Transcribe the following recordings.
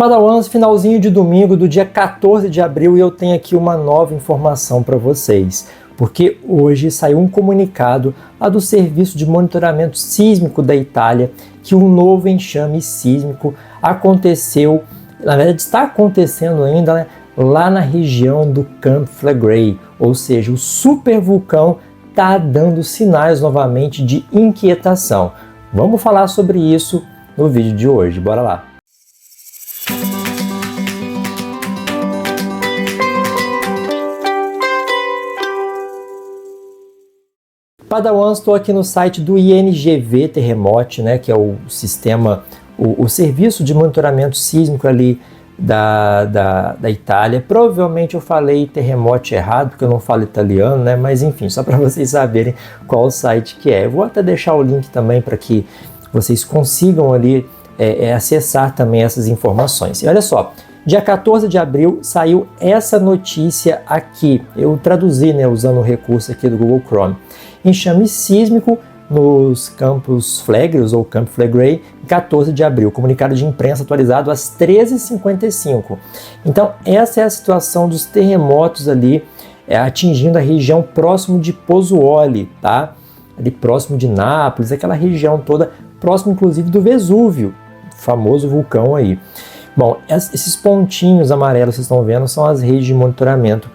Padawans, finalzinho de domingo do dia 14 de abril e eu tenho aqui uma nova informação para vocês, porque hoje saiu um comunicado lá do Serviço de Monitoramento Sísmico da Itália que um novo enxame sísmico aconteceu, na verdade está acontecendo ainda, né, lá na região do Camp Flegrei, ou seja, o supervulcão está dando sinais novamente de inquietação. Vamos falar sobre isso no vídeo de hoje, bora lá! Padawans, estou aqui no site do INGV Terremote, né, que é o sistema, o serviço de monitoramento sísmico ali da Itália. Provavelmente eu falei terremote errado, porque eu não falo italiano, né, mas enfim, só para vocês saberem qual o site que é. Eu vou até deixar o link também para que vocês consigam ali acessar também essas informações. E olha só, dia 14 de abril saiu essa notícia aqui, eu traduzi, né, usando o recurso aqui do Google Chrome. Enxame sísmico nos Campos Flegreus, ou Camp Flegrei, 14 de abril, comunicado de imprensa atualizado às 13h55. Então, essa é a situação dos terremotos ali, atingindo a região próximo de Pozzuoli, tá? Ali próximo de Nápoles, aquela região toda, próximo inclusive do Vesúvio, famoso vulcão aí. Bom, esses pontinhos amarelos que vocês estão vendo são as redes de monitoramento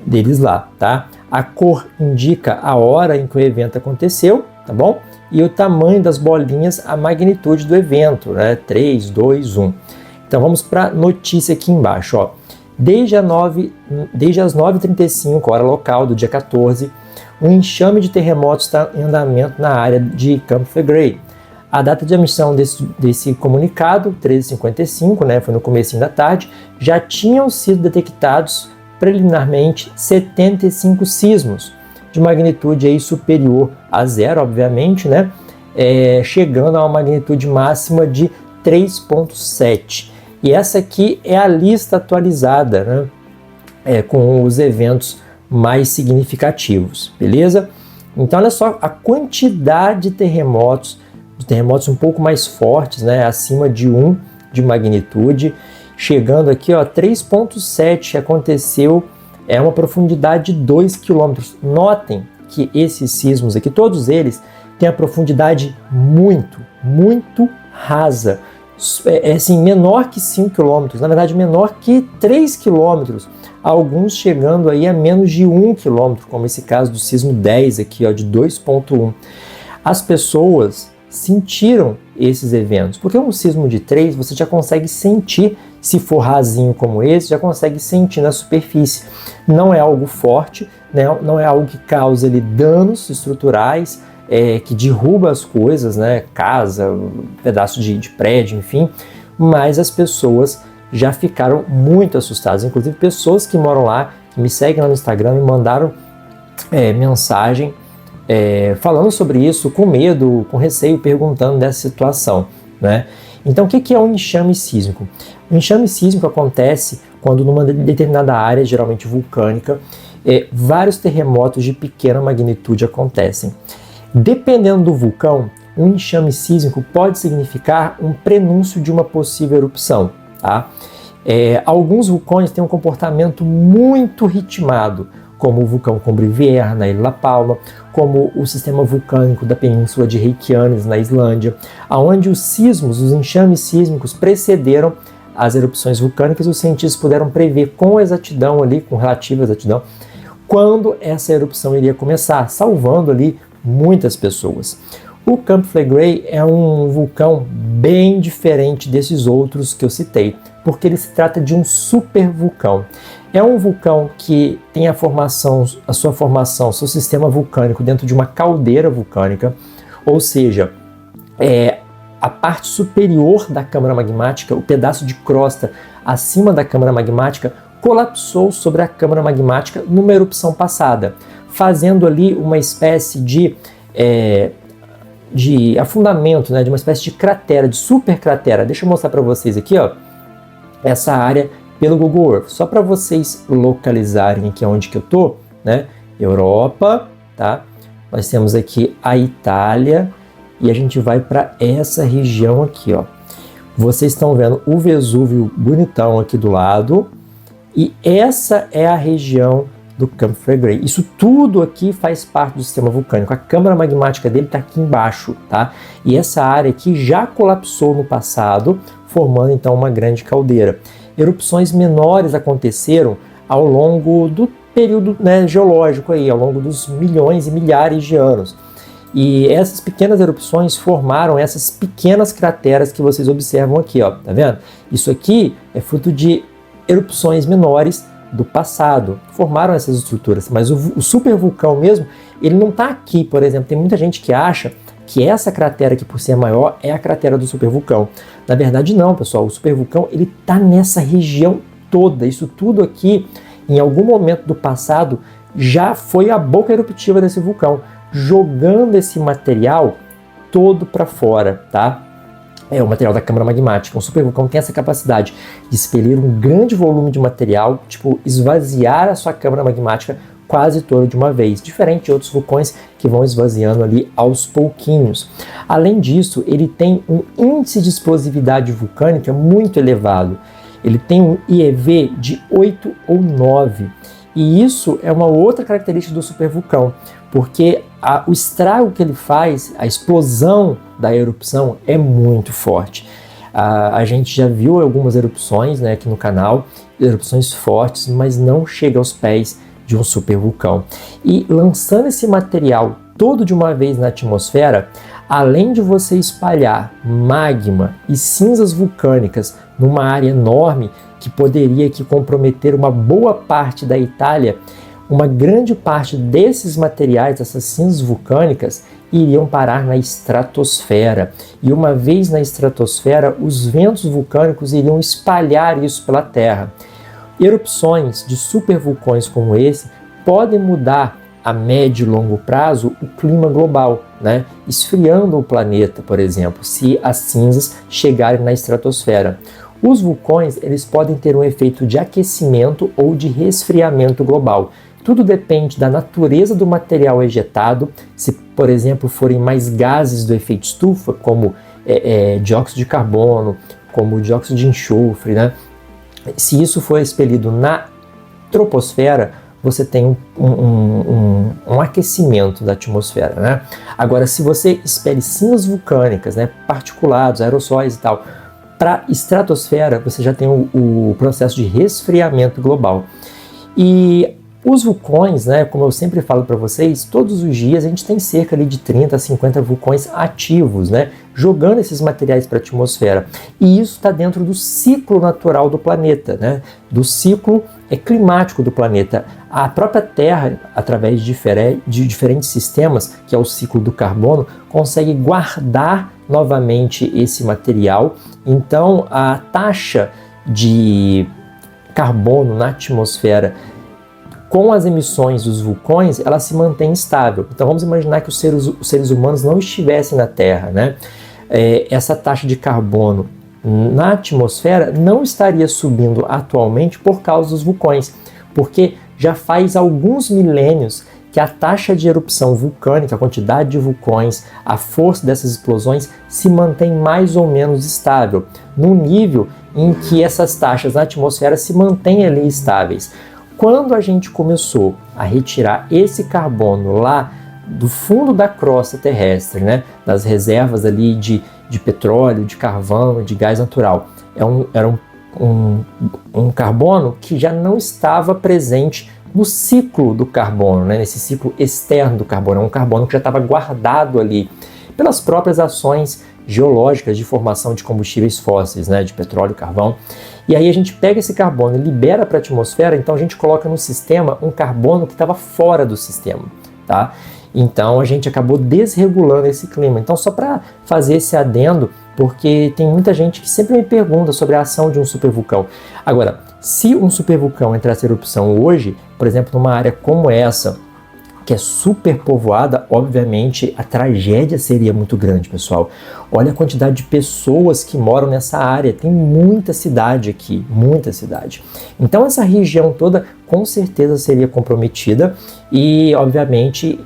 deles lá, tá? A cor indica a hora em que o evento aconteceu, tá bom? E o tamanho das bolinhas, a magnitude do evento, né? 3, 2, 1. Então vamos para a notícia aqui embaixo, ó. Desde as 9h35, hora local do dia 14, um enxame de terremotos está em andamento na área de Camp Flegrei. A data de emissão desse comunicado, 13h55, né? Foi no comecinho da tarde, já tinham sido detectados preliminarmente 75 sismos de magnitude aí superior a zero, obviamente, né? Chegando a uma magnitude máxima de 3,7. E essa aqui é a lista atualizada, né? Com os eventos mais significativos, beleza? Então, olha só a quantidade de terremotos um pouco mais fortes, né? Acima de 1 de magnitude. Chegando aqui, ó, 3,7 aconteceu, uma profundidade de 2 km. Notem que esses sismos aqui, todos eles, têm a profundidade muito rasa. Assim, menor que 5 km, na verdade menor que 3 km. Alguns chegando aí a menos de 1 km, como esse caso do sismo 10 aqui, ó, de 2,1. As pessoas sentiram esses eventos, porque um sismo de 3 você já consegue sentir, se for rasinho como esse, já consegue sentir na superfície. Não é algo forte, né? Não é algo que causa ali danos estruturais, que derruba as coisas, né? Casa, pedaço de prédio, enfim, mas as pessoas já ficaram muito assustadas, inclusive pessoas que moram lá, que me seguem lá no Instagram, me mandaram mensagem falando sobre isso, com medo, com receio, perguntando dessa situação, né? Então, o que é um enxame sísmico? O enxame sísmico acontece quando numa determinada área, geralmente vulcânica, vários terremotos de pequena magnitude acontecem. Dependendo do vulcão, um enxame sísmico pode significar um prenúncio de uma possível erupção, tá? Alguns vulcões têm um comportamento muito ritmado, como o vulcão Combrivier, na Ilha La Palma, como o sistema vulcânico da península de Reykjanes, na Islândia, onde os enxames sísmicos precederam as erupções vulcânicas, os cientistas puderam prever com exatidão ali, com relativa exatidão, quando essa erupção iria começar, salvando ali muitas pessoas. O Camp Flegrei é um vulcão bem diferente desses outros que eu citei, porque ele se trata de um supervulcão. É um vulcão que tem seu sistema vulcânico dentro de uma caldeira vulcânica, ou seja, a parte superior da câmara magmática, o pedaço de crosta acima da câmara magmática, colapsou sobre a câmara magmática numa erupção passada, fazendo ali uma espécie de afundamento, né, de uma espécie de cratera, de super cratera. Deixa eu mostrar para vocês aqui, ó, essa área pelo Google Earth, só para vocês localizarem aqui onde que eu tô, né? Europa, tá? Nós temos aqui a Itália e a gente vai para essa região aqui, ó. Vocês estão vendo o Vesúvio bonitão aqui do lado, e essa é a região do Campo Flegrei. Isso tudo aqui faz parte do sistema vulcânico. A câmara magmática dele está aqui embaixo, tá? E essa área aqui já colapsou no passado, formando então uma grande caldeira. Erupções menores aconteceram ao longo do período, né, geológico aí, ao longo dos milhões e milhares de anos. E essas pequenas erupções formaram essas pequenas crateras que vocês observam aqui, ó, tá vendo? Isso aqui é fruto de erupções menores do passado, formaram essas estruturas, mas o supervulcão mesmo, ele não está aqui, por exemplo. Tem muita gente que acha que essa cratera aqui, por ser maior, é a cratera do supervulcão. Na verdade não, pessoal, o supervulcão ele está nessa região toda. Isso tudo aqui, em algum momento do passado, já foi a boca eruptiva desse vulcão, jogando esse material todo para fora, tá? É o material da câmara magmática. Um supervulcão tem essa capacidade de expelir um grande volume de material, tipo esvaziar a sua câmara magmática quase toda de uma vez, diferente de outros vulcões que vão esvaziando ali aos pouquinhos. Além disso, ele tem um índice de explosividade vulcânica muito elevado. Ele tem um IEV de 8 ou 9. E isso é uma outra característica do supervulcão, porque o estrago que ele faz, a explosão da erupção é muito forte. A gente já viu algumas erupções, né, aqui no canal, erupções fortes, mas não chega aos pés de um supervulcão. E lançando esse material todo de uma vez na atmosfera, além de você espalhar magma e cinzas vulcânicas numa área enorme que poderia aqui comprometer uma boa parte da Itália, uma grande parte desses materiais, dessas cinzas vulcânicas, iriam parar na estratosfera. E uma vez na estratosfera, os ventos vulcânicos iriam espalhar isso pela Terra. Erupções de supervulcões como esse podem mudar a médio e longo prazo o clima global, né? Esfriando o planeta, por exemplo, se as cinzas chegarem na estratosfera. Os vulcões, eles podem ter um efeito de aquecimento ou de resfriamento global. Tudo depende da natureza do material ejetado. Se, por exemplo, forem mais gases do efeito estufa, como dióxido de carbono, como dióxido de enxofre, né? Se isso for expelido na troposfera, você tem um aquecimento da atmosfera, né? Agora, se você expele cinzas vulcânicas, né, particulados, aerossóis e tal, para a estratosfera, você já tem o processo de resfriamento global. E os vulcões, né, como eu sempre falo para vocês, todos os dias a gente tem cerca ali de 30 a 50 vulcões ativos, né, jogando esses materiais para a atmosfera. E isso está dentro do ciclo natural do planeta, né, do ciclo climático do planeta. A própria Terra, através de diferentes sistemas, que é o ciclo do carbono, consegue guardar novamente esse material. Então, a taxa de carbono na atmosfera com as emissões dos vulcões, ela se mantém estável. Então vamos imaginar que os seres humanos não estivessem na Terra, né? Essa taxa de carbono na atmosfera não estaria subindo atualmente por causa dos vulcões, porque já faz alguns milênios que a taxa de erupção vulcânica, a quantidade de vulcões, a força dessas explosões se mantém mais ou menos estável, num nível em que essas taxas na atmosfera se mantêm ali estáveis. Quando a gente começou a retirar esse carbono lá do fundo da crosta terrestre, né, das reservas ali de petróleo, de carvão, de gás natural, era um carbono que já não estava presente no ciclo do carbono, né, nesse ciclo externo do carbono, é um carbono que já estava guardado ali pelas próprias ações geológicas de formação de combustíveis fósseis, né, de petróleo, carvão. E aí a gente pega esse carbono e libera para a atmosfera, então a gente coloca no sistema um carbono que estava fora do sistema, tá? Então a gente acabou desregulando esse clima. Então só para fazer esse adendo, porque tem muita gente que sempre me pergunta sobre a ação de um supervulcão. Agora, se um supervulcão entrasse em erupção hoje, por exemplo, numa área como essa, que é super povoada, obviamente a tragédia seria muito grande, pessoal. Olha a quantidade de pessoas que moram nessa área, tem muita cidade aqui, muita cidade. Então essa região toda com certeza seria comprometida e, obviamente,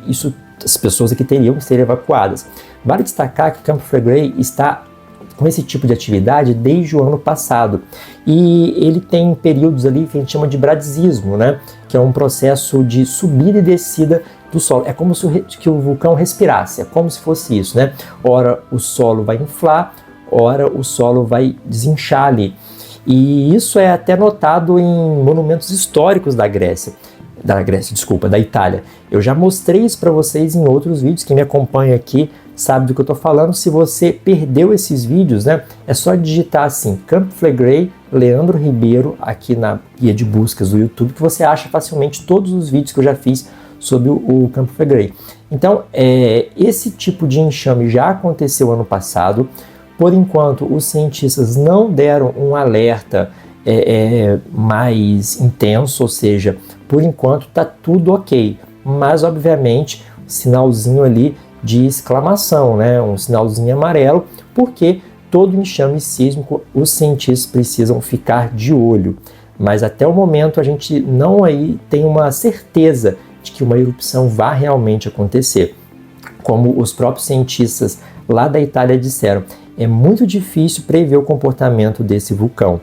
as pessoas aqui teriam que ser evacuadas. Vale destacar que Campo Flegrei está com esse tipo de atividade desde o ano passado. E ele tem períodos ali que a gente chama de bradisismo, né? Que é um processo de subida e descida do solo. É como se o vulcão respirasse, é como se fosse isso, né? Ora o solo vai inflar, ora o solo vai desinchar ali. E isso é até notado em monumentos históricos da Itália. Eu já mostrei isso para vocês em outros vídeos. Quem me acompanha aqui sabe do que eu estou falando. Se você perdeu esses vídeos, né, é só digitar assim, Campo Flegrei, Leandro Ribeiro, aqui na guia de buscas do YouTube, que você acha facilmente todos os vídeos que eu já fiz sobre o Campo Flegrei. Então, esse tipo de enxame já aconteceu ano passado. Por enquanto, os cientistas não deram um alerta mais intenso, ou seja, por enquanto está tudo ok, mas obviamente sinalzinho ali de exclamação, né? Um sinalzinho amarelo, porque todo enxame sísmico os cientistas precisam ficar de olho, mas até o momento a gente não aí tem uma certeza de que uma erupção vá realmente acontecer. Como os próprios cientistas lá da Itália disseram, é muito difícil prever o comportamento desse vulcão.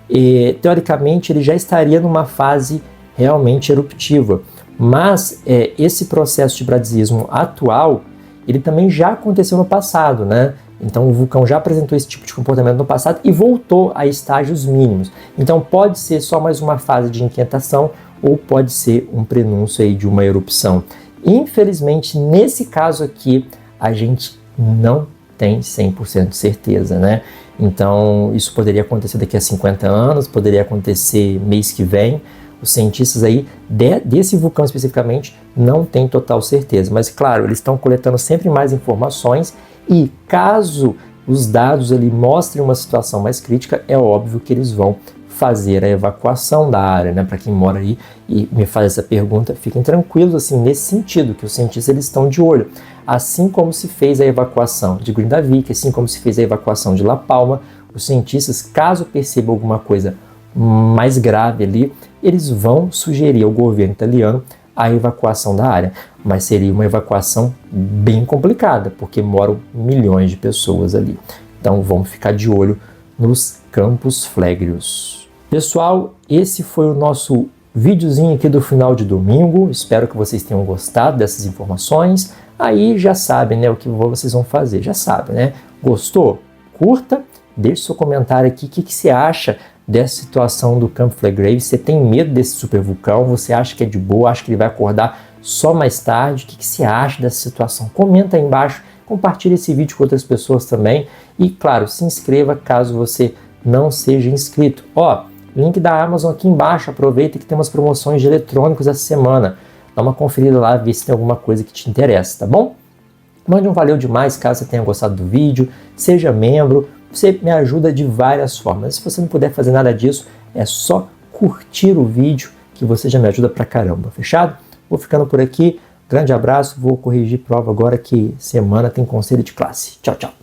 E, teoricamente, ele já estaria numa fase realmente eruptiva, mas esse processo de bradisismo atual, ele também já aconteceu no passado, né? Então o vulcão já apresentou esse tipo de comportamento no passado e voltou a estágios mínimos. Então pode ser só mais uma fase de inquietação ou pode ser um prenúncio aí de uma erupção. Infelizmente, nesse caso aqui, a gente não tem 100% de certeza, né? Então, isso poderia acontecer daqui a 50 anos, poderia acontecer mês que vem. Os cientistas aí, desse vulcão especificamente, não têm total certeza. Mas, claro, eles estão coletando sempre mais informações e, caso os dados ali mostrem uma situação mais crítica, é óbvio que eles vão fazer a evacuação da área, né? Para quem mora aí e me faz essa pergunta, fiquem tranquilos assim nesse sentido, que os cientistas eles estão de olho, assim como se fez a evacuação de Grindavik, assim como se fez a evacuação de La Palma. Os cientistas, caso percebam alguma coisa mais grave ali, eles vão sugerir ao governo italiano a evacuação da área, mas seria uma evacuação bem complicada, porque moram milhões de pessoas ali. Então vamos ficar de olho nos Campos Flegrios. Pessoal, esse foi o nosso videozinho aqui do final de domingo. Espero que vocês tenham gostado dessas informações. Aí já sabem, né, o que vocês vão fazer. Já sabem, né? Gostou? Curta, deixe seu comentário aqui. O que você acha dessa situação do Campo Flegrei? Você tem medo desse supervulcão? Você acha que é de boa? Acha que ele vai acordar só mais tarde? O que você acha dessa situação? Comenta aí embaixo. Compartilhe esse vídeo com outras pessoas também. E, claro, se inscreva caso você não seja inscrito. Ó, link da Amazon aqui embaixo. Aproveita que tem umas promoções de eletrônicos essa semana. Dá uma conferida lá, vê se tem alguma coisa que te interessa, tá bom? Mande um valeu demais caso você tenha gostado do vídeo. Seja membro. Você me ajuda de várias formas. Se você não puder fazer nada disso, é só curtir o vídeo que você já me ajuda pra caramba. Fechado? Vou ficando por aqui. Grande abraço. Vou corrigir prova agora que semana tem conselho de classe. Tchau, tchau.